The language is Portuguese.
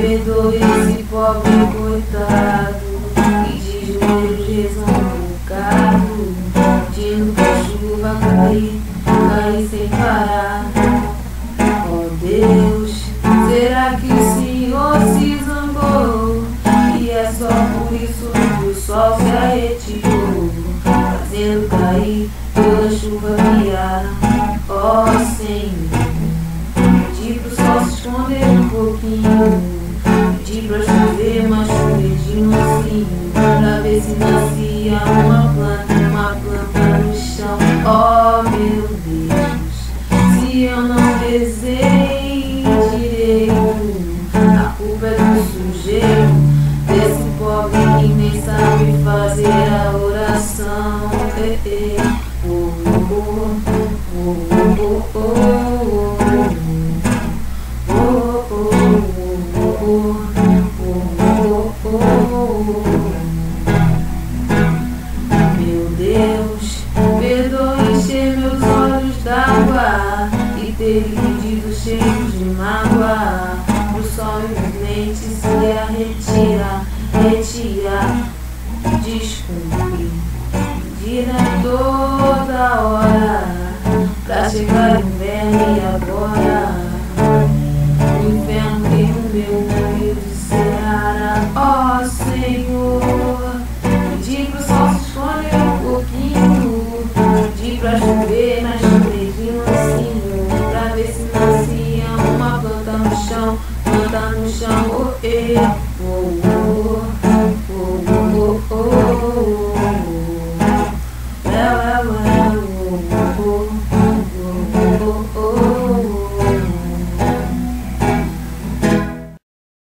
Perdoe esse pobre coitado que de joelhos reza um bocado, pedindo pra chuva cair sem parar. Oh Deus, será que o Senhor se zangou? E é só por isso que o sol se arretirou, fazendo cair toda a chuva que há. Oh Senhor, pedi pro sol se esconder um pouquinho, pedi pra chover, mas chover de mansinho, pra ver se nascia uma planta no chão. Oh meu Deus, se eu não rezei direito, a culpa é do sujeito, desse pobre que nem sabe fazer a oração. Meu Deus, perdoe encher meus olhos d'água e ter pedido cheios de mágoa, pro sol infelizmente se retirar. Desculpe, pedir a toda hora, pra chegar o inverno e agora o inferno tem o meu nome de Ceará. Ó Senhor, pedi pro sol se esconder um pouquinho, pedi pra chover, mas chover de mansinho, pra ver se nascia uma planta no chão, oh,